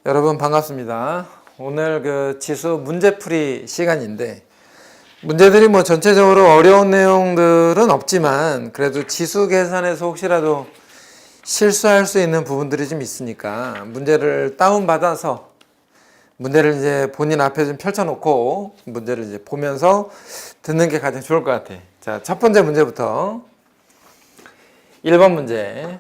여러분 반갑습니다. 오늘 그 지수 문제풀이 시간인데 문제들이 뭐 전체적으로 어려운 내용들은 없지만 그래도 지수 계산에서 혹시라도 실수할 수 있는 부분들이 좀 있으니까 문제를 다운받아서 문제를 이제 본인 앞에 좀 펼쳐놓고 문제를 이제 보면서 듣는 게 가장 좋을 것 같아. 자, 첫 번째 문제부터 1번 문제.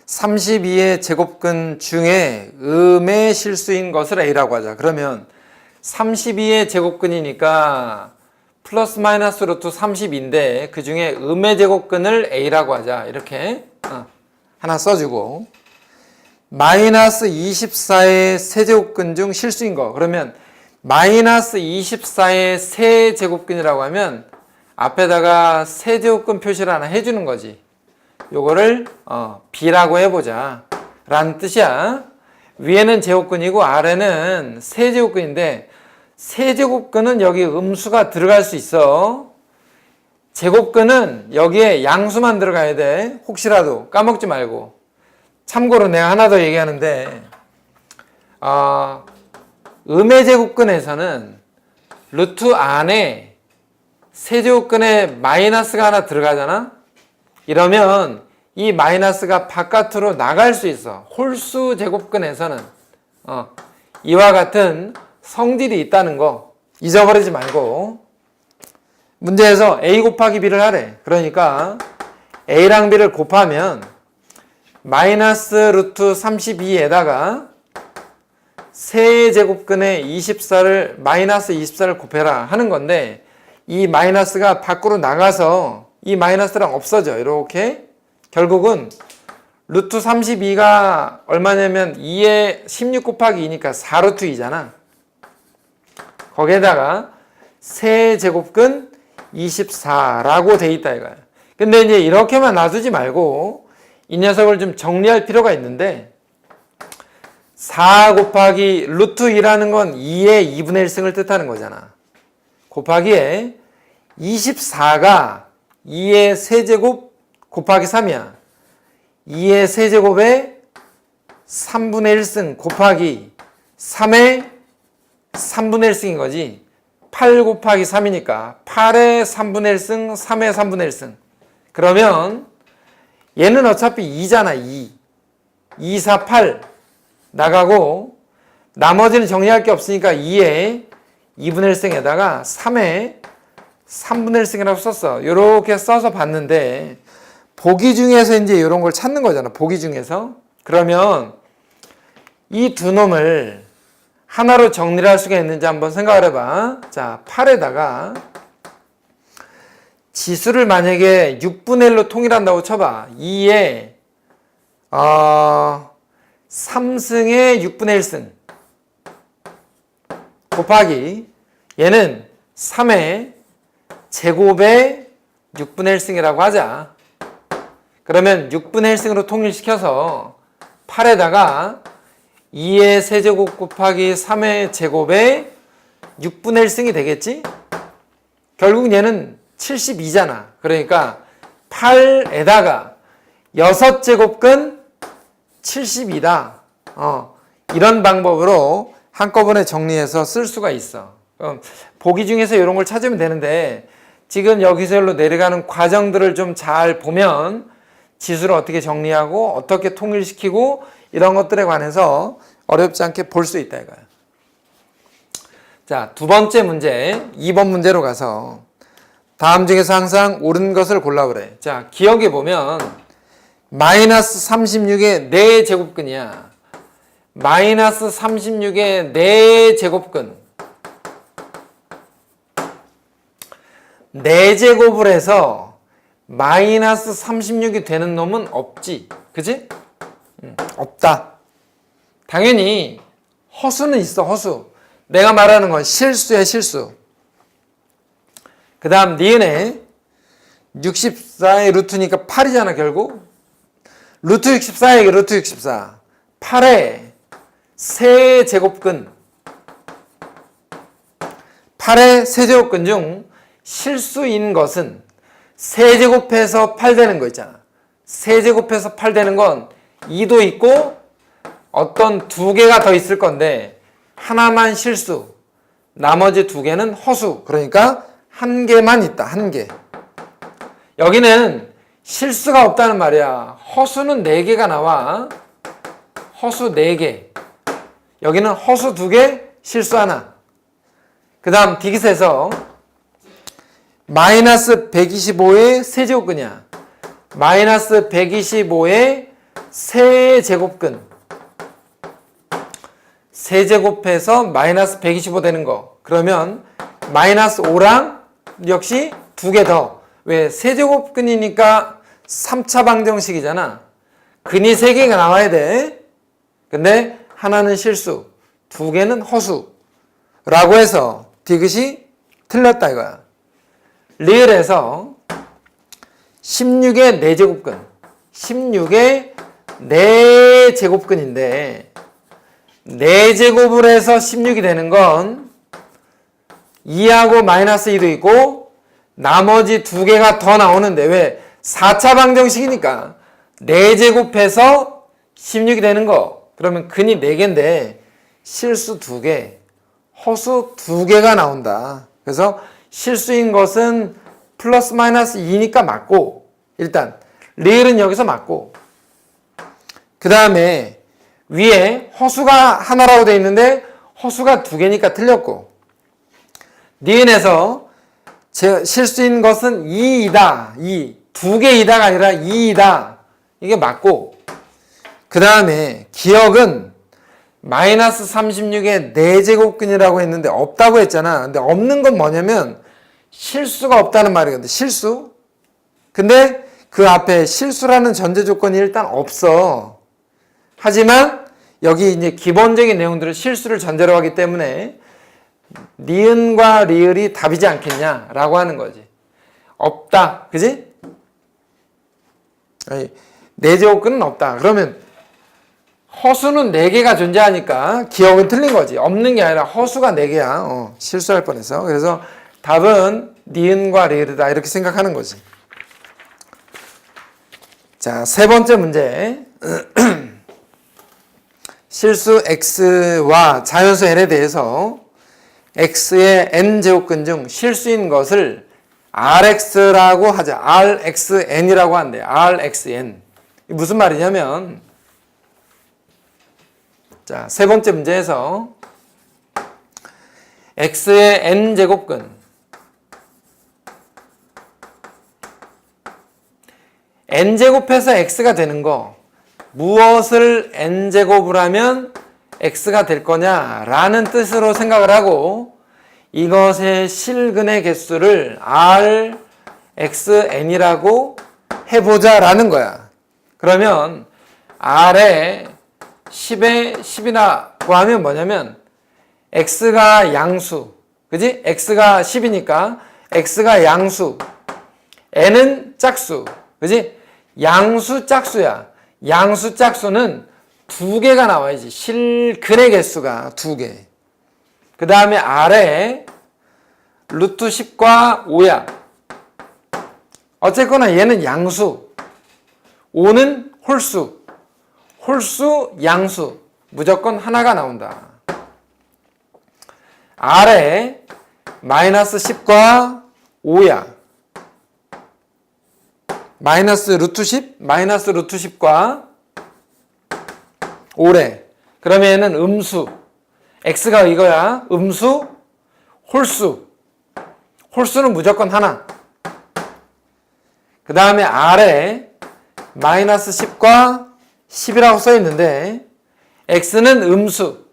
32의 제곱근 중에 음의 실수인 것을 A라고 하자. 그러면 32의 제곱근이니까 플러스 마이너스 루트 30인데 그 중에 음의 제곱근을 A라고 하자. 이렇게 하나 써주고 마이너스 24의 세제곱근 중 실수인 거. 그러면 마이너스 24의 세제곱근이라고 하면 앞에다가 세제곱근 표시를 하나 해주는 거지. 요거를 B라고 해보자 라는 뜻이야. 위에는 제곱근이고 아래는 세제곱근인데 세제곱근은 여기 음수가 들어갈 수 있어. 제곱근은 여기에 양수만 들어가야 돼. 혹시라도 까먹지 말고. 참고로 내가 하나 더 얘기하는데 음의 제곱근에서는 루트 안에 세제곱근에 마이너스가 하나 들어가잖아. 이러면 이 마이너스가 바깥으로 나갈 수 있어. 홀수 제곱근에서는 이와 같은 성질이 있다는 거 잊어버리지 말고 문제에서 A 곱하기 B를 하래. 그러니까 A랑 B를 곱하면 마이너스 루트 32에다가 세제곱근에 24를 마이너스 24를 곱해라 하는 건데 이 마이너스가 밖으로 나가서 이 마이너스랑 없어져. 이렇게 결국은 루트 32가 얼마냐면 2에 16 곱하기 2니까 4루트 2잖아. 거기에다가 세제곱근 24라고 돼 있다 이거야. 근데 이제 이렇게만 놔두지 말고 이 녀석을 좀 정리할 필요가 있는데 4 곱하기 루트 2라는 건 2의 2분의 1승을 뜻하는 거잖아. 곱하기에 24가 2의 세제곱 곱하기 3이야. 2의 세제곱에 3분의 1승 곱하기 3의 3분의 1승인 거지. 8 곱하기 3이니까 8의 3분의 1승, 3의 3분의 1승. 그러면 얘는 어차피 2잖아. 2, 4, 8 나가고 나머지는 정리할 게 없으니까 2의 2분의 1승에다가 3의 3분의 1승이라고 썼어. 이렇게 써서 봤는데 보기 중에서 이제 이런 걸 찾는 거잖아. 보기 중에서. 그러면 이 두 놈을 하나로 정리를 할 수가 있는지 한번 생각을 해봐. 자, 8에다가 지수를 만약에 6분의 1로 통일한다고 쳐봐. 2에 3승에 6분의 1승 곱하기 얘는 3의 제곱에 6분의 1승이라고 하자. 그러면 6분의 1승으로 통일시켜서 8에다가 2의 세제곱 곱하기 3의 제곱에 6분의 1승이 되겠지? 결국 얘는 72잖아. 그러니까 8에다가 6제곱근 72다. 이런 방법으로 한꺼번에 정리해서 쓸 수가 있어. 보기 중에서 이런 걸 찾으면 되는데 지금 여기서 여기로 내려가는 과정들을 좀 잘 보면 지수를 어떻게 정리하고 어떻게 통일시키고 이런 것들에 관해서 어렵지 않게 볼 수 있다 이거야. 자, 두 번째 문제 2번 문제로 가서 다음 중에서 항상 옳은 것을 골라 그래. 자, 기억해 보면 마이너스 36의 4제곱근이야. 마이너스 36의 4제곱근 4제곱을 해서 마이너스 36이 되는 놈은 없지. 그치? 없다. 당연히 허수는 있어. 허수. 내가 말하는 건 실수야. 실수. 그 다음 니은에 64의 루트니까 8이잖아 결국. 루트 64에 루트 64 8의 세제곱근 8의 세제곱근 중 실수인 것은 세제곱해서 8 되는 거 있잖아. 세제곱해서 8 되는 건 2도 있고 어떤 두 개가 더 있을 건데 하나만 실수, 나머지 두 개는 허수. 그러니까 한 개만 있다. 한 개. 여기는 실수가 없다는 말이야. 허수는 4개가 나와. 허수 4개. 여기는 허수 2개, 실수 하나. 그 다음 디귿에서 마이너스 125의 세제곱근이야. 마이너스 125의 세제곱근. 세제곱해서 마이너스 125 되는 거. 그러면 마이너스 5랑 역시 2개 더. 왜? 세제곱근이니까 3차 방정식이잖아. 근이 3개가 나와야 돼. 근데 하나는 실수, 2개는 허수. 라고 해서 디귿이 틀렸다 이거야. 리을에서 16의 4제곱근. 16의 4제곱근인데 4제곱을 해서 16이 되는 건 2하고 마이너스 2도 있고 나머지 2개가 더 나오는데 왜? 4차 방정식이니까 4제곱해서 16이 되는 거. 그러면 근이 4개인데 실수 2개, 허수 2개가 나온다. 그래서 실수인 것은 플러스 마이너스 2니까 맞고 일단 리을은 여기서 맞고 그 다음에 위에 허수가 하나라고 되어 있는데 허수가 2개니까 틀렸고 니은에서 실수인 것은 2이다. 2개이다가 아니라 2이다. 이게 맞고 그 다음에 기억은 마이너스 36의 4제곱근이라고 했는데 없다고 했잖아. 근데 없는 건 뭐냐면 실수가 없다는 말이거든. 실수. 근데 그 앞에 실수라는 전제 조건이 일단 없어. 하지만 여기 이제 기본적인 내용들은 실수를 전제로 하기 때문에 니은과 리을이 답이지 않겠냐라고 하는 거지. 없다. 그지? 4제곱근은 없다. 그러면 허수는 4개가 존재하니까 기억은 틀린 거지. 없는 게 아니라 허수가 4개야. 실수할 뻔해서. 그래서 답은 니은과 리을이다. 이렇게 생각하는 거지. 자, 세 번째 문제. 실수 x와 자연수 l에 대해서 x의 n제곱근 중 실수인 것을 rx라고 하자. rxn이라고 한대. rxn. 무슨 말이냐면 자, 세 번째 문제에서 x의 n제곱근 n제곱해서 x가 되는 거 무엇을 n제곱을 하면 x가 될 거냐라는 뜻으로 생각을 하고 이것의 실근의 개수를 rxn이라고 해보자라는 거야. 그러면 r에 10에 10이라고 하면 뭐냐면 x가 양수, 그지? x가 10이니까 x가 양수, n은 짝수, 그지? 양수 짝수야. 양수 짝수는 2개가 나와야지. 실근의 개수가 2개. 그 다음에 r에 루트 10과 5야. 어쨌거나 얘는 양수, 5는 홀수. 홀수, 양수. 무조건 하나가 나온다. r에 마이너스 10과 5야. 마이너스 루트 10, 마이너스 루트 10과 5래. 그러면 얘는 음수. x가 이거야. 음수, 홀수. 홀수는 무조건 하나. 그 다음에 r에 마이너스 10과 10이라고 써 있는데 x는 음수,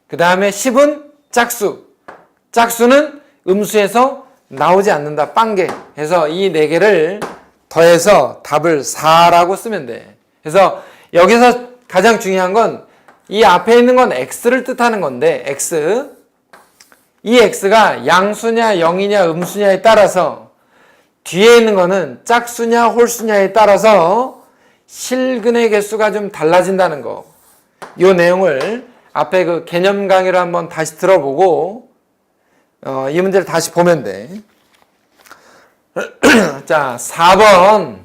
그 다음에 10은 짝수. 짝수는 음수에서 나오지 않는다. 빵개. 해서 이 4개를 더해서 답을 4라고 쓰면 돼. 그래서 여기서 가장 중요한 건 이 앞에 있는 건 x를 뜻하는 건데 x. 이 x가 양수냐 0이냐 음수냐에 따라서 뒤에 있는 거는 짝수냐 홀수냐에 따라서 실근의 개수가 좀 달라진다는 거. 이 내용을 앞에 그 개념 강의를 한번 다시 들어보고 이 문제를 다시 보면 돼. 자, 4번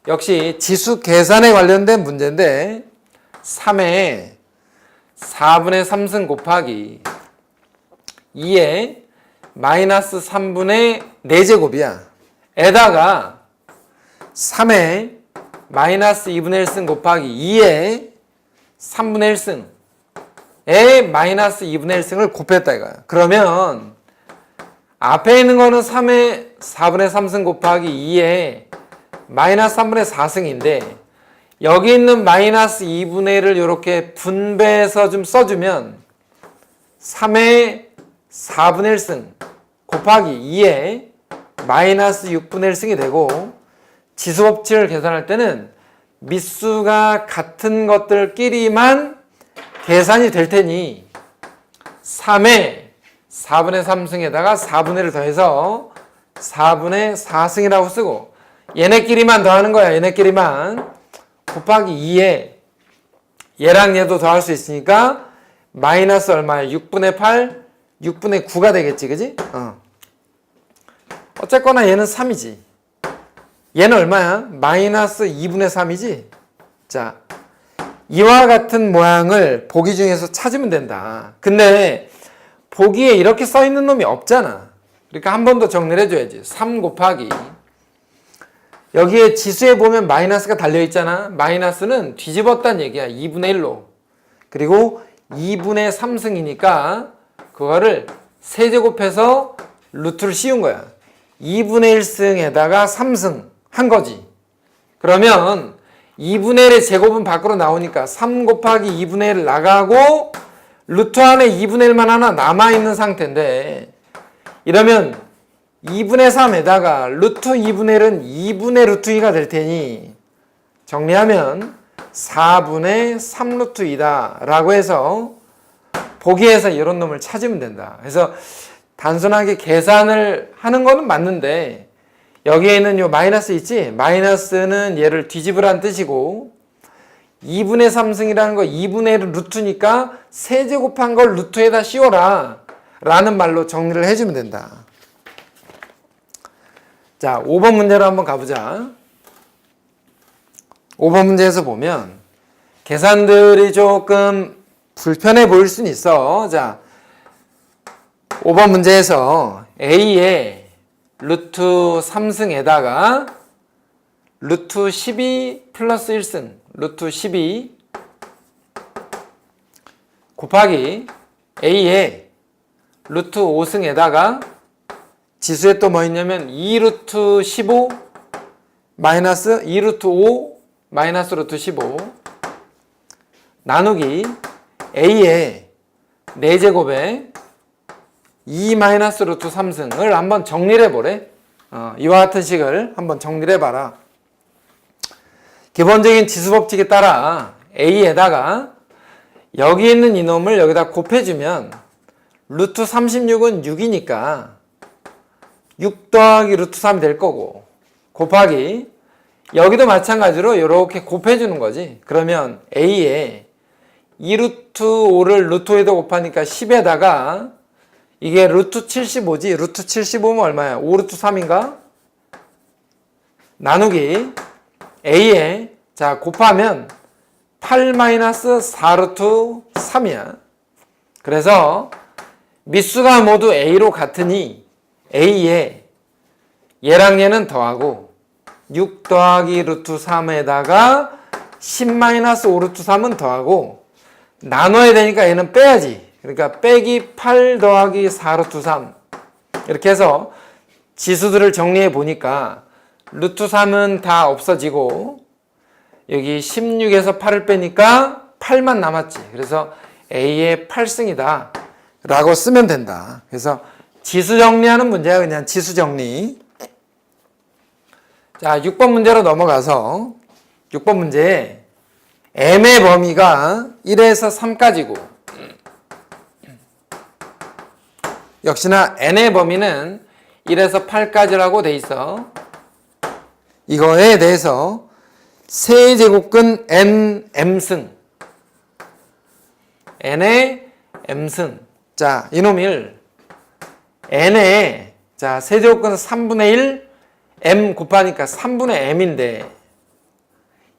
역시 지수 계산에 관련된 문제인데 3에 4분의 3승 곱하기 2에 마이너스 3분의 4제곱이야. 에다가 3에 마이너스 2분의 1승 곱하기 2에 3분의 1승에 마이너스 2분의 1승을 곱했다 이거야. 그러면 앞에 있는 거는 3에 4분의 3승 곱하기 2에 마이너스 3분의 4승인데 여기 있는 마이너스 2분의 1을 이렇게 분배해서 좀 써주면 3에 4분의 1승 곱하기 2에 마이너스 6분의 1승이 되고 지수법칙을 계산할 때는 밑수가 같은 것들끼리만 계산이 될 테니 3에 4분의 3승에다가 4분의 1을 더해서 4분의 4승이라고 쓰고 얘네끼리만 더하는 거야. 얘네끼리만 곱하기 2에 얘랑 얘도 더할 수 있으니까 마이너스 얼마야? 6분의 8, 6분의 9가 되겠지. 그지? 어쨌거나 얘는 3이지. 얘는 얼마야? 마이너스 2분의 3이지? 자, 이와 같은 모양을 보기 중에서 찾으면 된다. 근데 보기에 이렇게 써 있는 놈이 없잖아. 그러니까 한 번 더 정리를 해줘야지. 3 곱하기 여기에 지수에 보면 마이너스가 달려있잖아. 마이너스는 뒤집었다는 얘기야. 2분의 1로. 그리고 2분의 3승이니까 그거를 세제곱해서 루트를 씌운 거야. 2분의 1승에다가 3승 한 거지. 그러면 2분의 1의 제곱은 밖으로 나오니까 3 곱하기 2분의 1을 나가고 루트 안에 2분의 1만 하나 남아있는 상태인데 이러면 2분의 3에다가 루트 2분의 1은 2분의 루트 2가 될 테니 정리하면 4분의 3 루트 2다 라고 해서 보기에서 이런 놈을 찾으면 된다. 그래서 단순하게 계산을 하는 거는 맞는데 여기에 있는 요 마이너스 있지? 마이너스는 얘를 뒤집으란 뜻이고 2분의 3승이라는 거 2분의 1은 루트니까 세제곱한 걸 루트에다 씌워라 라는 말로 정리를 해주면 된다. 자, 5번 문제로 한번 가보자. 5번 문제에서 보면 계산들이 조금 불편해 보일 수는 있어. 자, 5번 문제에서 A에 루트 3승에다가 루트 12 플러스 1승 루트 12 곱하기 A에 루트 5승에다가 지수에 또 뭐 있냐면 2루트 15 마이너스 2루트 5 마이너스 루트 15 나누기 A에 4제곱에 2 마이너스 루트 3승을 한번 정리를 해보래. 이와 같은 식을 한번 정리를 해봐라. 기본적인 지수법칙에 따라 A에다가 여기 있는 이놈을 여기다 곱해주면 루트 36은 6이니까 6 더하기 루트 3이 될 거고 곱하기 여기도 마찬가지로 이렇게 곱해주는 거지. 그러면 A에 2루트 5를 루트 5에다 곱하니까 10에다가 이게 루트 75지. 루트 75면 얼마야? 5루트 3인가? 나누기 A에 자 곱하면 8 마이너스 4루트 3이야. 그래서 밑수가 모두 A로 같으니 A에 얘랑 얘는 더하고 6 더하기 루트 3에다가 10 마이너스 5 루트 3은 더하고 나눠야 되니까 얘는 빼야지. 그러니까 빼기 8 더하기 4 루트 3 이렇게 해서 지수들을 정리해 보니까 루트 3은 다 없어지고 여기 16에서 8을 빼니까 8만 남았지. 그래서 A의 8승이다 라고 쓰면 된다. 그래서 지수 정리하는 문제야. 그냥 지수 정리. 자, 6번 문제로 넘어가서 6번 문제에 M의 범위가 1에서 3까지고 역시나 N의 범위는 1에서 8까지라고 돼 있어. 이거에 대해서 세제곱근 N, M승 N의 M승 자, 이놈을 N의 자, 세제곱근은 3분의 1 M 곱하니까 3분의 M인데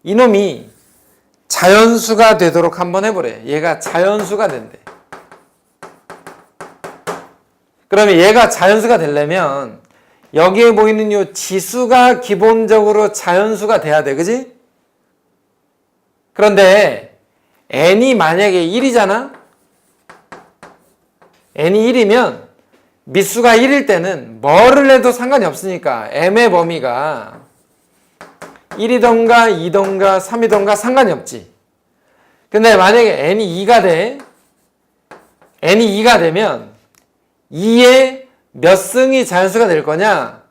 이놈이 자연수가 되도록 한번 해보래. 얘가 자연수가 된대. 그러면 얘가 자연수가 되려면 여기에 보이는 이 지수가 기본적으로 자연수가 돼야 돼. 그지? 그런데 n이 만약에 1이잖아? n이 1이면 미수가 1일 때는 뭐를 해도 상관이 없으니까 m의 범위가 1이던가 2던가 3이던가 상관이 없지. 근데 만약에 n이 2가 돼. n이 2가 되면 2의 몇 승이 자연수가 될 거냐?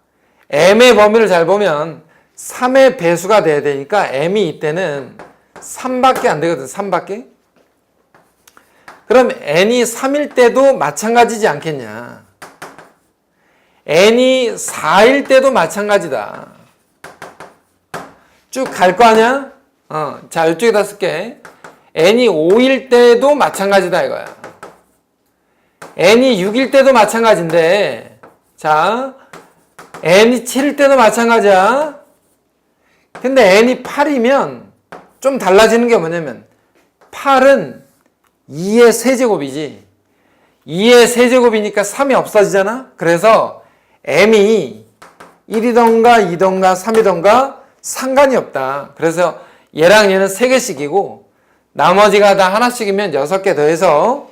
m의 범위를 잘 보면 3의 배수가 돼야 되니까 m이 이때는 3밖에 안 되거든. 3밖에. 그럼 n이 3일 때도 마찬가지지 않겠냐? n이 4일 때도 마찬가지다. 쭉 갈 거 아니야? 자, 이쪽에다 쓸게. n이 5일 때도 마찬가지다 이거야. n이 6일 때도 마찬가지인데, 자, n이 7일 때도 마찬가지야. 근데 n이 8이면 좀 달라지는 게 뭐냐면 8은 2의 세제곱이지. 2의 세제곱이니까 3이 없어지잖아. 그래서 m이 1이던가 2던가 3이던가 상관이 없다. 그래서 얘랑 얘는 3개씩이고 나머지가 다 하나씩이면 6개 더해서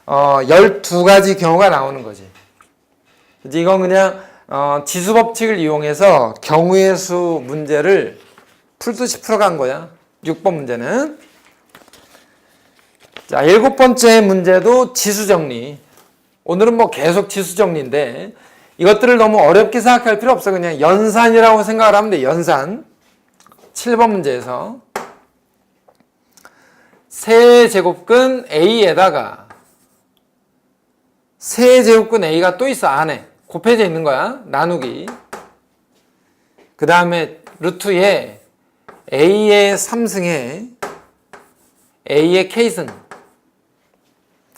12가지 경우가 나오는 거지. 이건 그냥 지수 법칙을 이용해서 경우의 수 문제를 풀듯이 풀어간 거야. 6번 문제는. 자, 7번째 문제도 지수 정리. 오늘은 뭐 계속 지수 정리인데 이것들을 너무 어렵게 생각할 필요 없어. 그냥 연산이라고 생각을 하면 돼. 연산. 7번 문제에서 세제곱근 A에다가 세제곱근 A가 또 있어. 안에 곱해져 있는 거야. 나누기. 그 다음에 루트에 A의 3승에 A의 K승.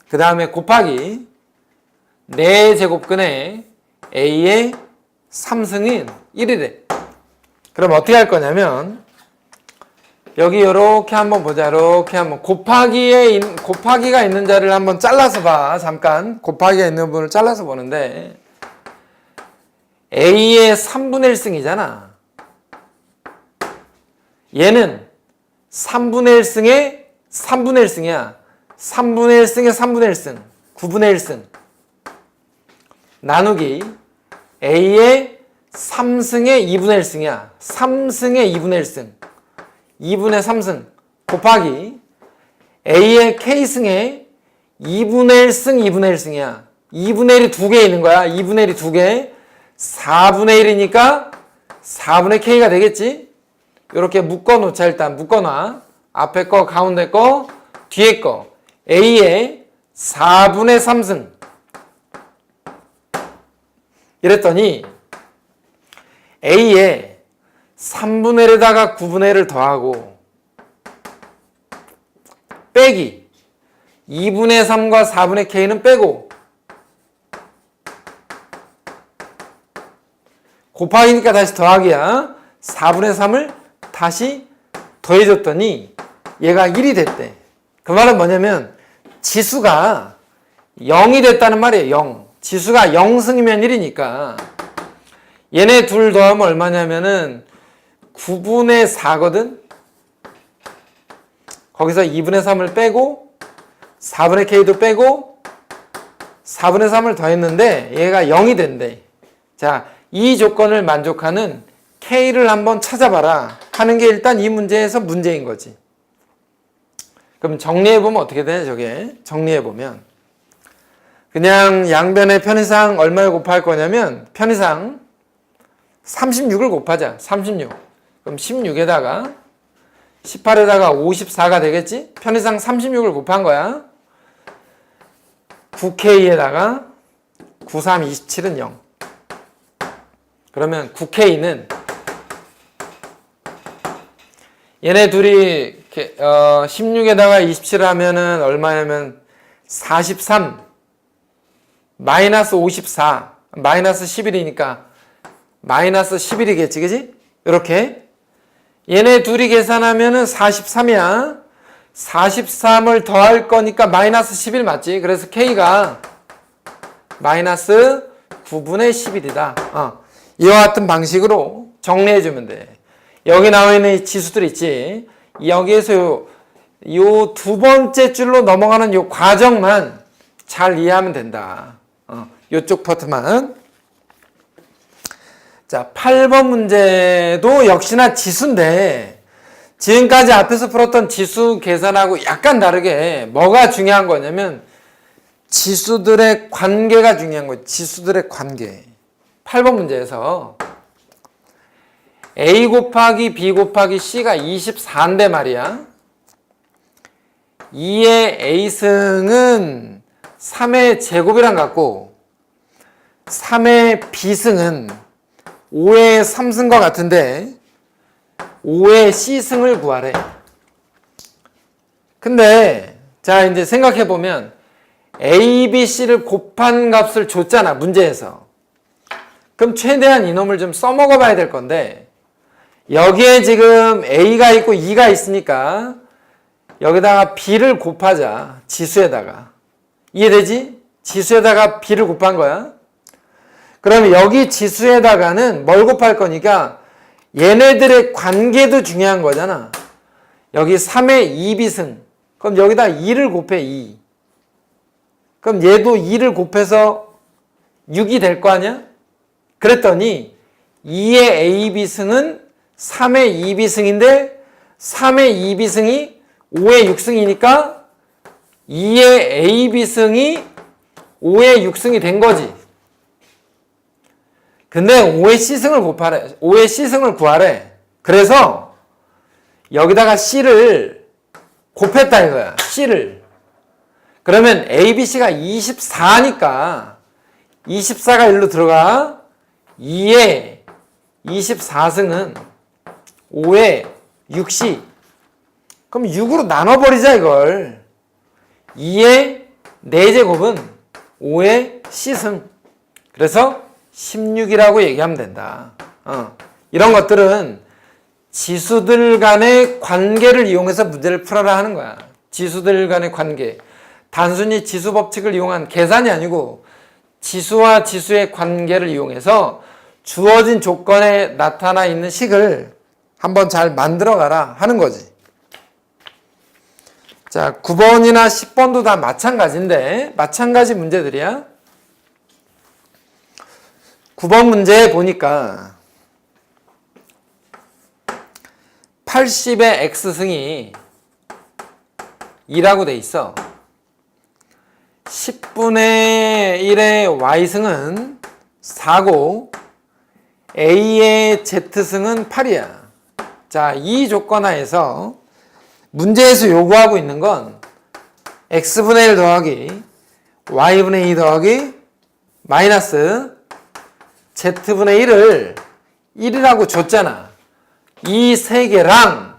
그 다음에 곱하기 4제곱근에 A의 3승인 1이래. 그럼 어떻게 할 거냐면 여기 이렇게 한번 보자. 이렇게 한번 곱하기가 있는 자리를 한번 잘라서 봐. 잠깐 곱하기가 있는 부분을 잘라서 보는데 A의 3분의 1승이잖아. 얘는 3분의 1승의 3분의 1승이야. 3분의 1승의 3분의 1승. 9분의 1승. 나누기 A의 3승의 2분의 1승이야. 3승의 2분의 1승. 2분의 3승. 곱하기 A의 K승의 2분의 1승 2분의 1승이야. 2분의 1이 2개 있는 거야. 2분의 1이 2개. 4분의 1이니까 4분의 K가 되겠지? 이렇게 묶어놓자. 일단 묶어놔. 앞에 거, 가운데 거, 뒤에 거. A의 4분의 3승. 이랬더니 A에 3분의 1에다가 9분의 1을 더하고 빼기 2분의 3과 4분의 K는 빼고 곱하기니까 다시 더하기야. 4분의 3을 다시 더해줬더니 얘가 1이 됐대. 그 말은 뭐냐면 지수가 0이 됐다는 말이에요. 0. 지수가 0승이면 1이니까 얘네 둘 더하면 얼마냐면은 9분의 4거든. 거기서 2분의 3을 빼고 4분의 K도 빼고 4분의 3을 더했는데 얘가 0이 된대. 자, 이 조건을 만족하는 K를 한번 찾아봐라 하는 게 일단 이 문제에서 문제인 거지. 그럼 정리해보면 어떻게 돼? 저게 정리해보면 그냥 양변의 편의상 얼마를 곱할 거냐면 편의상 36을 곱하자. 36. 그럼 16에다가 18에다가 54가 되겠지? 편의상 36을 곱한 거야. 9K에다가 93, 27은 0. 그러면 9K는 얘네 둘이 16에다가 27 하면은 얼마냐면 43 마이너스 54 마이너스 11이니까 마이너스 11이겠지, 그지? 이렇게 얘네 둘이 계산하면은 43이야. 43을 더할 거니까 마이너스 11 맞지? 그래서 K가 마이너스 9분의 11이다. 이와 같은 방식으로 정리해주면 돼. 여기 나와 있는 이 지수들 있지? 여기에서 요 두 번째 줄로 넘어가는 요 과정만 잘 이해하면 된다. 요쪽 파트만. 자, 8번 문제도 역시나 지수인데, 지금까지 앞에서 풀었던 지수 계산하고 약간 다르게 뭐가 중요한 거냐면, 지수들의 관계가 중요한 거예요. 지수들의 관계. 8번 문제에서 A 곱하기 B 곱하기 C가 24인데 말이야. 2의 A승은 3의 제곱이랑 같고 3의 B승은 5의 3승과 같은데 5의 C승을 구하래. 근데 자 이제 생각해보면 A, B, C를 곱한 값을 줬잖아 문제에서. 그럼 최대한 이놈을 좀 써먹어 봐야 될 건데 여기에 지금 A가 있고 2가 있으니까 여기다가 B를 곱하자. 지수에다가. 이해되지? 지수에다가 B를 곱한 거야. 그럼 여기 지수에다가는 뭘 곱할 거니까 얘네들의 관계도 중요한 거잖아. 여기 3의 2비승. 그럼 여기다 2를 곱해 2. 그럼 얘도 2를 곱해서 6이 될 거 아니야? 그랬더니 2의 AB승은 3의 2비승인데 3의 2비승이 5의 6승이니까 2의 AB승이 5의 6승이 된 거지. 근데 5의 C승을 곱하래. 5의 C승을 구하래. 그래서 여기다가 C를 곱했다 이거야. C를. 그러면 ABC가 24니까 24가 일로 들어가. 2의 24승은 5의 6C. 그럼 6으로 나눠버리자 이걸. 2의 4제곱은 5의 C승. 그래서 16이라고 얘기하면 된다. 이런 것들은 지수들 간의 관계를 이용해서 문제를 풀어라 하는 거야. 지수들 간의 관계. 단순히 지수 법칙을 이용한 계산이 아니고 지수와 지수의 관계를 이용해서 주어진 조건에 나타나 있는 식을 한번 잘 만들어 가라 하는 거지. 자, 9번이나 10번도 다 마찬가지인데 마찬가지 문제들이야. 9번 문제 보니까 80의 X승이 2라고 돼 있어. 10분의 1의 Y승은 4고 A의 Z승은 8이야. 자, 이 조건 하에서 문제에서 요구하고 있는 건 X분의 1 더하기 Y분의 2 더하기 마이너스 Z분의 1을 1이라고 줬잖아. 이 세 개랑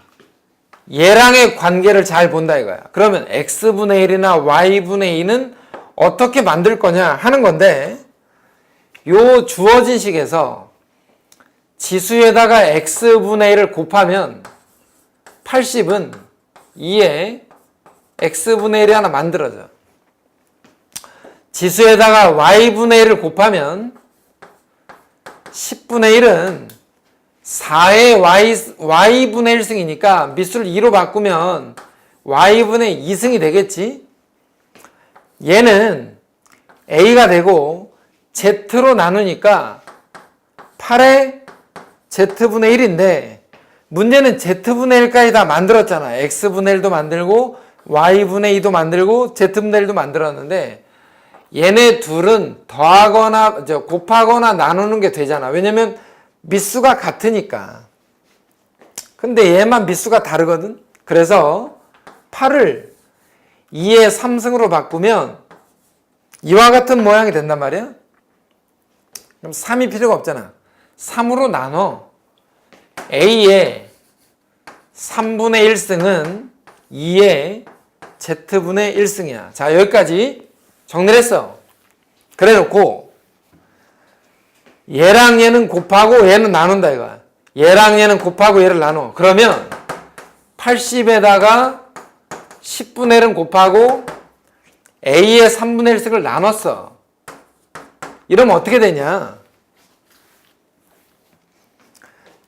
얘랑의 관계를 잘 본다 이거야. 그러면 X분의 1이나 Y분의 2는 어떻게 만들 거냐 하는 건데 요 주어진 식에서 지수에다가 X분의 1을 곱하면 80은 2에 X분의 1이 하나 만들어져. 지수에다가 Y분의 1을 곱하면 10분의 1은 4의 Y분의 1승이니까 밑수를 2로 바꾸면 Y분의 2승이 되겠지? 얘는 A가 되고 Z로 나누니까 8의 Z분의 1인데 문제는 Z분의 1까지 다 만들었잖아. X분의 1도 만들고 Y분의 2도 만들고 Z분의 1도 만들었는데 얘네 둘은 더하거나 곱하거나 나누는 게 되잖아. 왜냐면 밑수가 같으니까. 근데 얘만 밑수가 다르거든. 그래서 8을 2의 3승으로 바꾸면 이와 같은 모양이 된단 말이야. 그럼 3이 필요가 없잖아. 3으로 나눠. A의 3분의 1승은 2의 Z분의 1승이야. 자, 여기까지 정리를 했어. 그래 놓고 얘랑 얘는 곱하고 얘는 나눈다 이거야. 얘랑 얘는 곱하고 얘를 나눠. 그러면 80에다가 10분의 1은 곱하고 A의 3분의 1씩을 나눴어. 이러면 어떻게 되냐?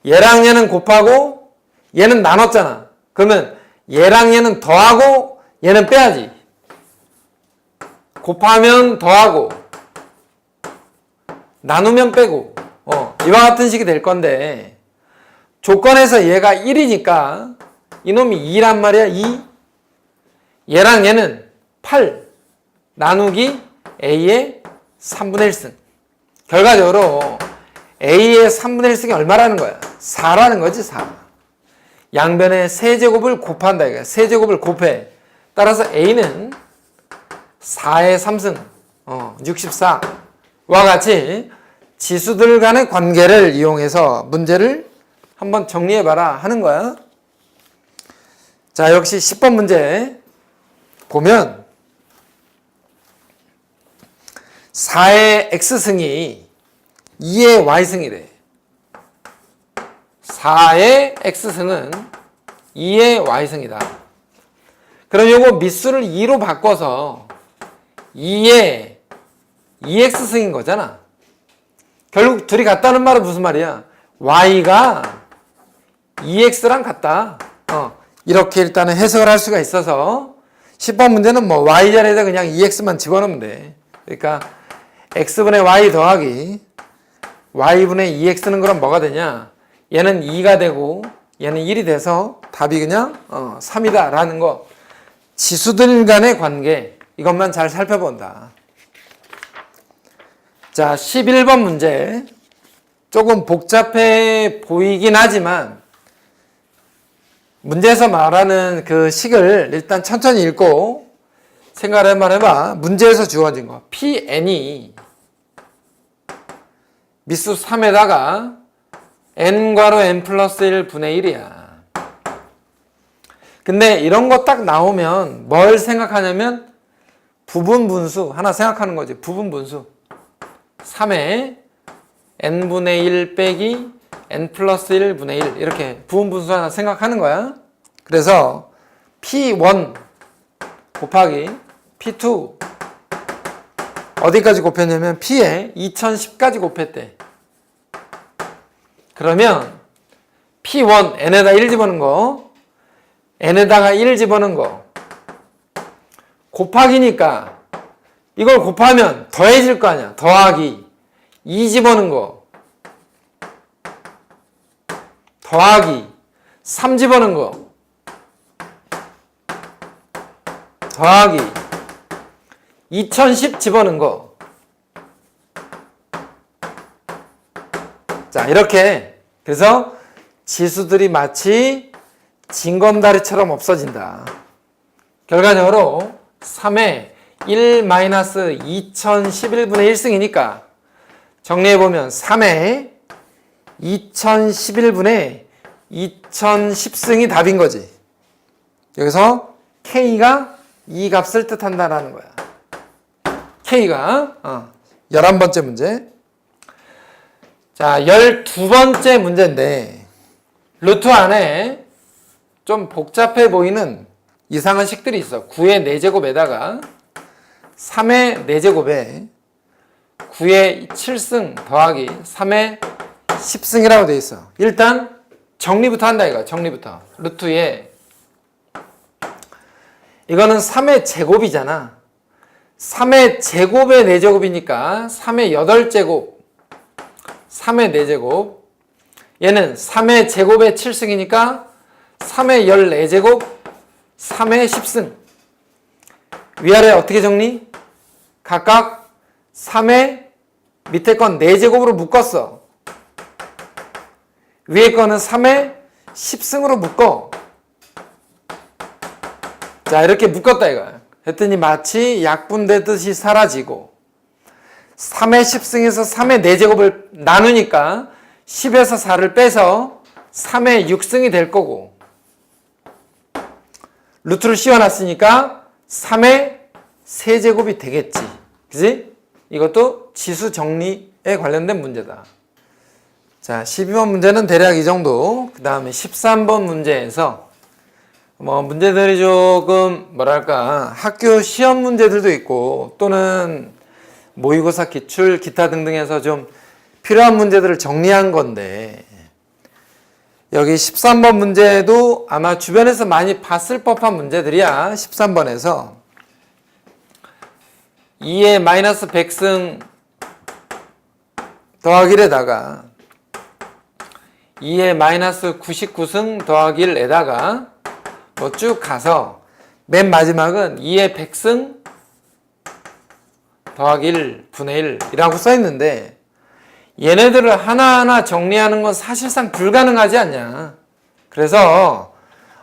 얘랑 얘는 곱하고 얘는 나눴잖아. 그러면 얘랑 얘는 더하고 얘는 빼야지. 곱하면 더하고 나누면 빼고 이와 같은 식이 될 건데 조건에서 얘가 1이니까 이놈이 2란 말이야. 2. 얘랑 얘는 8 나누기 A의 3분의 1승. 결과적으로 A의 3분의 1승이 얼마라는 거야? 4라는 거지. 4. 양변의 세제곱을 곱한다 이거야. 세제곱을 곱해. 따라서 A는 4의 3승 64와 같이 지수들 간의 관계를 이용해서 문제를 한번 정리해봐라 하는 거야. 자, 역시 10번 문제 보면 4의 x승이 2의 y승이래. 4의 x승은 2의 y승이다. 그럼 요거 밑수를 2로 바꿔서 2의 2x승인 거잖아. 결국 둘이 같다는 말은 무슨 말이야? y가 2x랑 같다. 이렇게 일단은 해석을 할 수가 있어서 10번 문제는 뭐 y 자리에다 그냥 2x만 집어넣으면 돼. 그러니까 x분의 y 더하기 y분의 2x는 그럼 뭐가 되냐? 얘는 2가 되고 얘는 1이 돼서 답이 그냥 3이다 라는 거. 지수들 간의 관계 이것만 잘 살펴본다. 자, 11번 문제 조금 복잡해 보이긴 하지만 문제에서 말하는 그 식을 일단 천천히 읽고 생각을 한번 해봐. 문제에서 주어진 거 Pn이 밑수 3에다가 n괄호 n 플러스 1 분의 1이야. 근데 이런 거 딱 나오면 뭘 생각하냐면 부분 분수 하나 생각하는 거지. 부분 분수 3에 n분의 1 빼기 n 플러스 1 분의 1 이렇게 부분 분수 하나 생각하는 거야. 그래서 P1 곱하기 P2 어디까지 곱했냐면 P에 2010까지 곱했대. 그러면 P1 n에다 1 집어넣은 거 n에다가 1 집어넣은 거 곱하기니까 이걸 곱하면 더해질 거 아니야. 더하기 2 집어넣은 거 더하기 3 집어넣은 거 더하기 2010 집어넣은 거. 자, 이렇게 그래서 지수들이 마치 징검다리처럼 없어진다. 결과적으로 3에 1-2011분의 1승이니까 정리해보면 3에 2011분의 2010승이 답인 거지. 여기서 K가 이 값을 뜻한다라는 거야. K가 11번째 문제. 자, 12번째 문제인데 루트 안에 좀 복잡해 보이는 이상한 식들이 있어. 9의 4제곱에다가 3의 4제곱에 9의 7승 더하기 3의 10승이라고 돼 있어. 일단 정리부터 한다 이거. 정리부터. 루트에 이거는 3의 제곱이잖아. 3의 제곱의 4제곱이니까 3의 8제곱 3의 4제곱 얘는 3의 제곱의 7승이니까 3의 14제곱 3의 10승 위아래 어떻게 정리? 각각 3의 밑에 건 4제곱으로 묶었어. 위에 거는 3의 10승으로 묶어. 자, 이렇게 묶었다 이거야. 했더니 마치 약분되듯이 사라지고 3의 10승에서 3의 4제곱을 나누니까 10에서 4를 빼서 3의 6승이 될 거고 루트를 씌워놨으니까 3의 세제곱이 되겠지. 그지? 이것도 지수 정리에 관련된 문제다. 자, 12번 문제는 대략 이 정도. 그 다음에 13번 문제에서 뭐 문제들이 조금 뭐랄까 학교 시험 문제들도 있고 또는 모의고사 기출 기타 등등에서 좀 필요한 문제들을 정리한 건데 여기 13번 문제도 아마 주변에서 많이 봤을 법한 문제들이야. 13번에서 2의 마이너스 100승 더하기 1에다가 2의 마이너스 99승 더하기 1에다가 뭐 쭉 가서 맨 마지막은 2의 100승 더하기 1 분의 1이라고 써 있는데 얘네들을 하나하나 정리하는 건 사실상 불가능하지 않냐. 그래서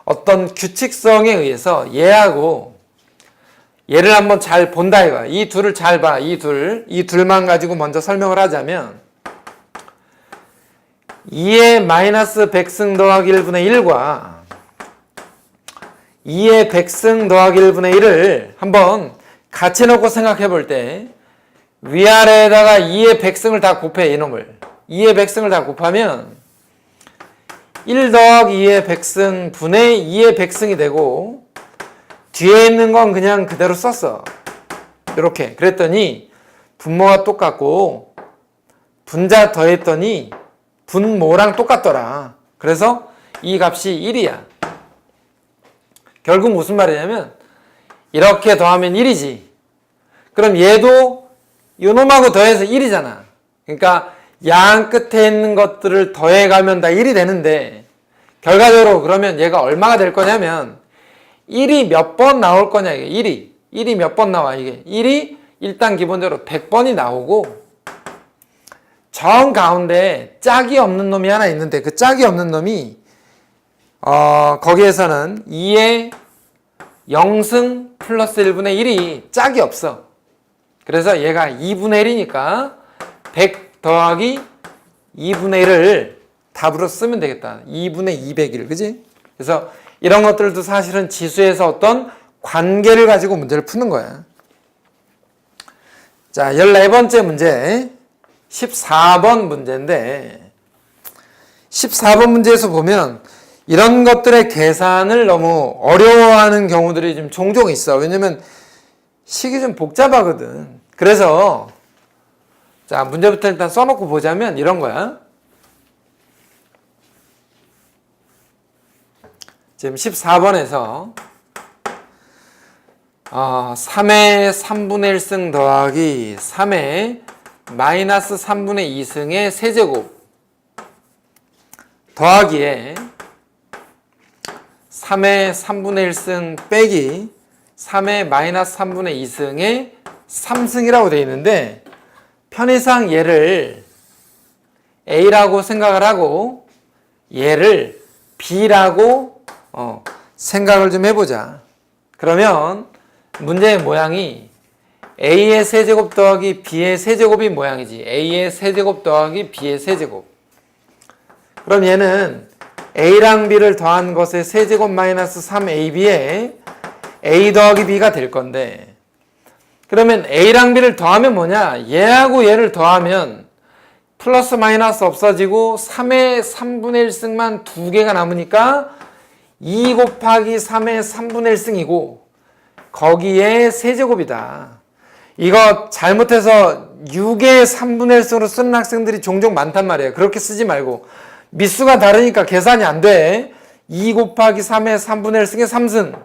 어떤 규칙성에 의해서 얘하고 얘를 한번 잘 본다 이거야. 이 둘을 잘 봐. 이 둘만 가지고 먼저 설명을 하자면 2의 마이너스 100승 더하기 1분의 1과 2의 100승 더하기 1분의 1을 한번 같이 놓고 생각해 볼 때 위아래에다가 2의 100승을 다 곱해 이놈을 2의 100승을 다 곱하면 1 더하기 2의 100승 분의 2의 100승이 되고 뒤에 있는 건 그냥 그대로 썼어. 이렇게 그랬더니 분모가 똑같고 분자 더했더니 분모랑 똑같더라. 그래서 이 값이 1이야. 결국 무슨 말이냐면 이렇게 더하면 1이지. 그럼 얘도 요놈하고 더해서 1이잖아. 그러니까 양 끝에 있는 것들을 더해가면 다 1이 되는데 결과적으로 그러면 얘가 얼마가 될 거냐면 1이 몇 번 나올 거냐 이게 1이 몇 번 나와 이게 1이 일단 기본적으로 100번이 나오고 정 가운데 짝이 없는 놈이 하나 있는데 그 짝이 없는 놈이 거기에서는 2의 0승 플러스 1분의 1이 짝이 없어. 그래서 얘가 2분의 1이니까 100 더하기 2분의 1을 답으로 쓰면 되겠다. 2분의 200일, 그지? 그래서 이런 것들도 사실은 지수에서 어떤 관계를 가지고 문제를 푸는 거야. 자, 14번째 문제, 14번 문제인데 14번 문제에서 보면 이런 것들의 계산을 너무 어려워하는 경우들이 좀 종종 있어. 왜냐면 식이 좀 복잡하거든. 그래서 자, 문제부터 일단 써놓고 보자면 이런 거야. 지금 14번에서 3의 3분의 1승 더하기 3의 마이너스 3분의 2승의 세제곱 더하기에 3의 3분의 1승 빼기 3의 마이너스 3분의 2승의 3승이라고 되어 있는데 편의상 얘를 A라고 생각을 하고 얘를 B라고 생각을 좀 해보자. 그러면 문제의 모양이 A의 세제곱 더하기 B의 세제곱이 모양이지. A의 세제곱 더하기 B의 세제곱. 그럼 얘는 A랑 B를 더한 것의 세제곱 마이너스 3AB에 A 더하기 B가 될 건데 그러면 A랑 B를 더하면 뭐냐? 얘하고 얘를 더하면 플러스 마이너스 없어지고 3의 3분의 1승만 2개가 남으니까 2 곱하기 3의 3분의 1승이고 거기에 세제곱이다. 이거 잘못해서 6의 3분의 1승으로 쓰는 학생들이 종종 많단 말이에요. 그렇게 쓰지 말고 미수가 다르니까 계산이 안 돼. 2 곱하기 3의 3분의 1승의 3승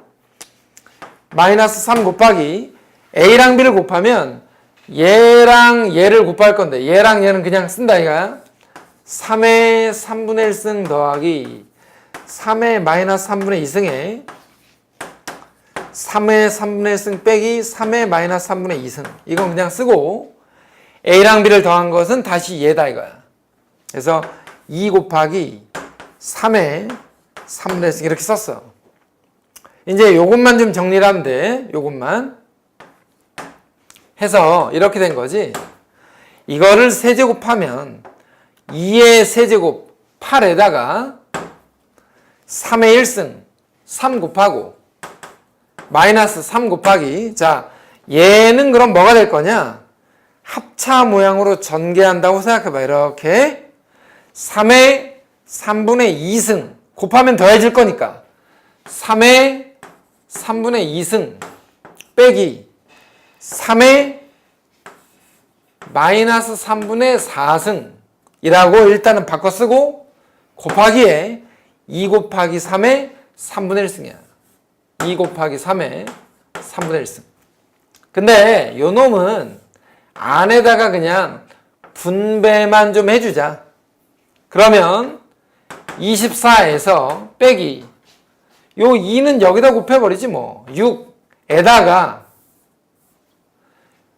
마이너스 3 곱하기 A랑 B를 곱하면 얘랑 얘를 곱할 건데 얘랑 얘는 그냥 쓴다 이거야. 3의 3분의 1승 더하기 3의 마이너스 3분의 2승에 3의 3분의 1승 빼기 3의 마이너스 3분의 2승 이건 그냥 쓰고 A랑 B를 더한 것은 다시 얘다 이거야. 그래서 2 곱하기 3의 3분의 1승 이렇게 썼어. 이제 요것만 좀 정리를 하면 돼. 요것만 해서 이렇게 된 거지. 이거를 세제곱하면 2의 세제곱 8에다가 3의 1승 3 곱하고 마이너스 3 곱하기 자 얘는 그럼 뭐가 될 거냐? 합차 모양으로 전개한다고 생각해봐. 이렇게 3의 3분의 2승 곱하면 더해질 거니까 3의 3분의 2승 빼기 3의 마이너스 3분의 4승 이라고 일단은 바꿔 쓰고 곱하기에 2 곱하기 3의 3분의 1승이야. 2 곱하기 3의 3분의 1승. 근데 요 놈은 안에다가 그냥 분배만 좀 해주자. 그러면 24에서 빼기 요 2는 여기다 곱해버리지 뭐. 6에다가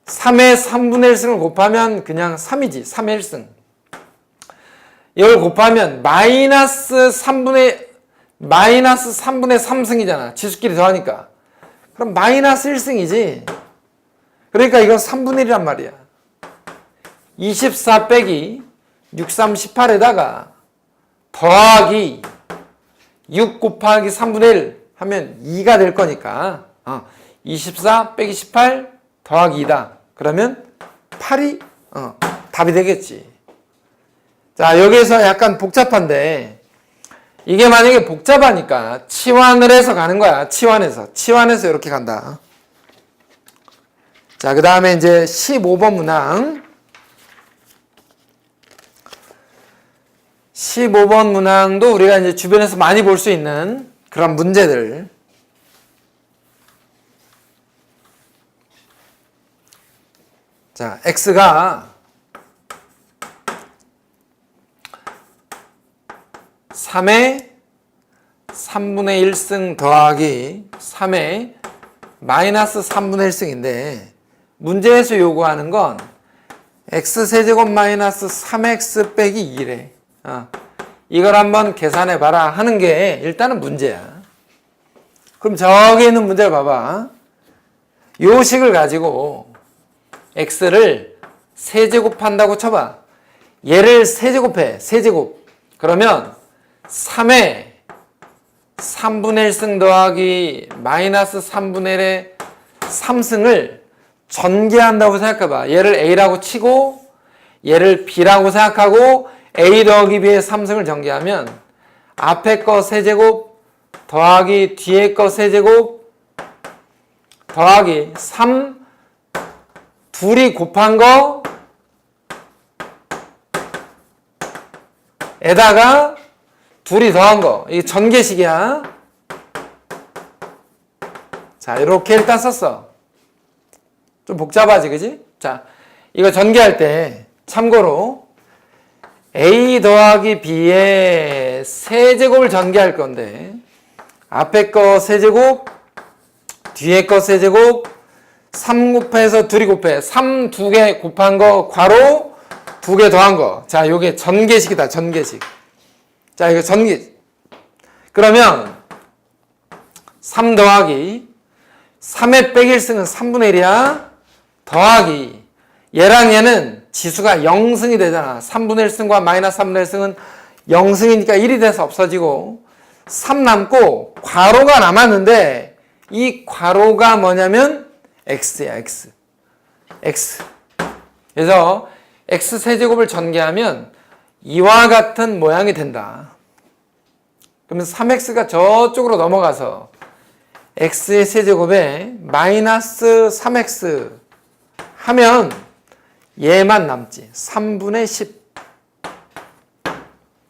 3의 3분의 1승을 곱하면 그냥 3이지. 3의 1승. 이걸 곱하면 마이너스 3분의 3승이잖아. 지수끼리 더하니까. 그럼 마이너스 1승이지. 그러니까 이건 3분의 1이란 말이야. 24 빼기 6, 3, 18에다가 더하기 6 곱하기 3분의 1 하면 2가 될 거니까 24 빼기 18 더하기 2다. 그러면 8이 답이 되겠지. 자, 여기에서 약간 복잡한데 이게 만약에 복잡하니까 치환을 해서 가는 거야. 치환해서 이렇게 간다. 자, 그 다음에 이제 15번 문항. 15번 문항도 우리가 이제 주변에서 많이 볼 수 있는 그런 문제들. 자, x가 3의 3분의 1승 더하기 3의 마이너스 3분의 1승인데 문제에서 요구하는 건 x세제곱 마이너스 3x 빼기 2래. 이걸 한번 계산해봐라 하는 게 일단은 문제야. 그럼 저기 있는 문제를 봐봐. 요 식을 가지고 x를 세제곱한다고 쳐봐. 얘를 세제곱해. 세제곱. 그러면 3의 3분의 1승 더하기 마이너스 3분의 1의 3승을 전개한다고 생각해봐. 얘를 a라고 치고 얘를 b라고 생각하고 a 더하기 b의 3승을 전개하면 앞에 거 세제곱 더하기 뒤에 거 세제곱 더하기 3 둘이 곱한 거 에다가 둘이 더한 거. 이게 전개식이야. 자, 이렇게 일단 썼어. 좀 복잡하지, 그지? 자, 이거 전개할 때 참고로 a 더하기 b의 세제곱을 전개할 건데 앞에 거 세제곱 뒤에 거 세제곱 3 곱해서 둘이 곱해 3 2개 곱한 거 괄호 2개 더한 거. 자, 요게 전개식이다. 전개식. 자, 이거 전개. 그러면 3 더하기 3의 빼기 1승은 3분의 1이야. 더하기 얘랑 얘는 지수가 0승이 되잖아. 3분의 1승과 마이너스 3분의 1승은 0승이니까 1이 돼서 없어지고 3 남고 괄호가 남았는데 이 괄호가 뭐냐면 x야. x. 그래서 x 세제곱을 전개하면 이와 같은 모양이 된다. 그러면 3x가 저쪽으로 넘어가서 x의 세제곱에 마이너스 3x 하면 얘만 남지. 3분의 10.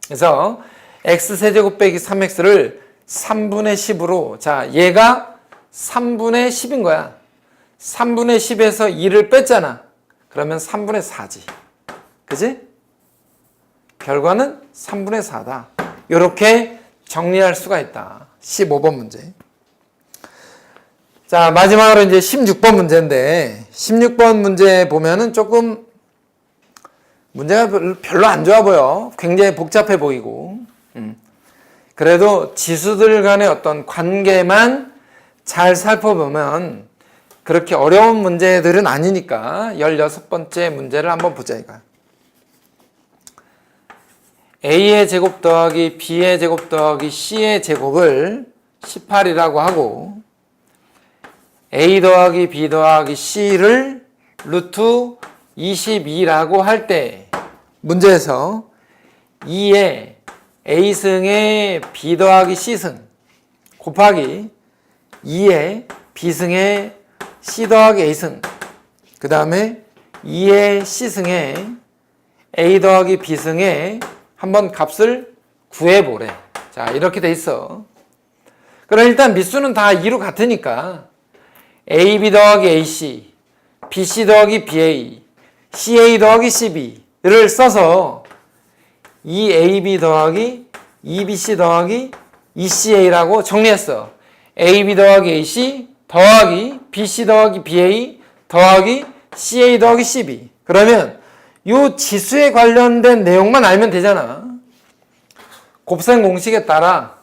그래서 x 세제곱 빼기 3x를 3분의 10으로 자, 얘가 3분의 10인 거야. 3분의 10에서 2를 뺐잖아. 그러면 3분의 4지. 그지? 결과는 3분의 4다. 이렇게 정리할 수가 있다. 15번 문제. 자, 마지막으로 이제 16번 문제인데 16번 문제 보면은 조금 문제가 별로 안 좋아 보여. 굉장히 복잡해 보이고. 그래도 지수들 간의 어떤 관계만 잘 살펴보면 그렇게 어려운 문제들은 아니니까 16번째 문제를 한번 보자 이거. a의 제곱 더하기 b의 제곱 더하기 c의 제곱을 18이라고 하고 a 더하기 b 더하기 c를 루트 22라고 할 때 문제에서 2의 a승의 b 더하기 c승 곱하기 2의 B승의 C 더하기 A승, 그 다음에 2의 C승의 A 더하기 B승의 한번 값을 구해보래. 자, 이렇게 돼 있어. 그럼 일단 밑수는 다 2로 같으니까 AB 더하기 AC, BC 더하기 BA, CA 더하기 CB를 써서 2AB 더하기 2BC 더하기 2CA라고 정리했어. AB 더하기 AC 더하기 BC 더하기 BA 더하기 CA 더하기 CB. 그러면 이 지수에 관련된 내용만 알면 되잖아. 곱셈 공식에 따라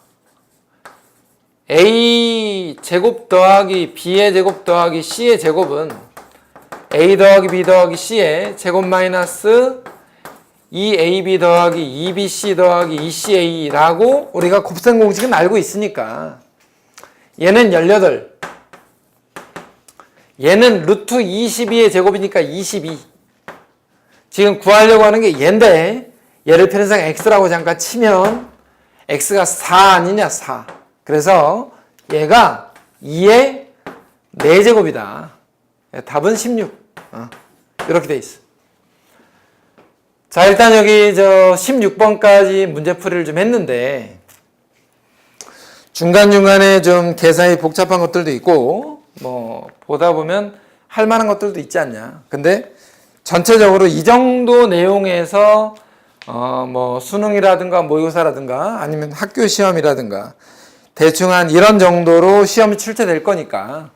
A 제곱 더하기 B의 제곱 더하기 C의 제곱은 A 더하기 B 더하기 C의 제곱 마이너스 2AB 더하기 2BC 더하기 2CA라고 우리가 곱셈 공식은 알고 있으니까 얘는 18, 얘는 루트 22의 제곱이니까 22. 지금 구하려고 하는 게 얘인데 얘를 편의상 x라고 잠깐 치면 x가 4 아니냐 4. 그래서 얘가 2의 4제곱이다. 답은 16. 이렇게 돼 있어. 자, 일단 여기 16번까지 문제풀이를 좀 했는데 중간중간에 좀 계산이 복잡한 것들도 있고 뭐 보다 보면 할 만한 것들도 있지 않냐. 근데 전체적으로 이 정도 내용에서 뭐 수능이라든가 모의고사라든가 아니면 학교 시험이라든가 대충 한 이런 정도로 시험이 출제될 거니까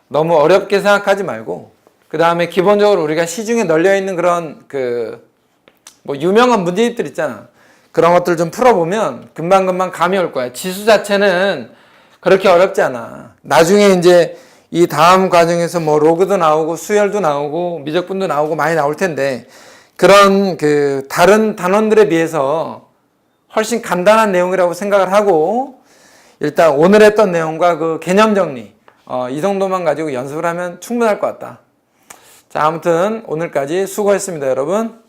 너무 어렵게 생각하지 말고 그 다음에 기본적으로 우리가 시중에 널려 있는 그런 뭐 유명한 문제집들 있잖아. 그런 것들 좀 풀어보면 금방금방 감이 올 거야. 지수 자체는 그렇게 어렵지 않아. 나중에 이제 이 다음 과정에서 뭐 로그도 나오고 수열도 나오고 미적분도 나오고 많이 나올 텐데 그런 다른 단원들에 비해서 훨씬 간단한 내용이라고 생각을 하고 일단 오늘 했던 내용과 그 개념 정리 이 정도만 가지고 연습을 하면 충분할 것 같다. 자, 아무튼 오늘까지 수고했습니다, 여러분.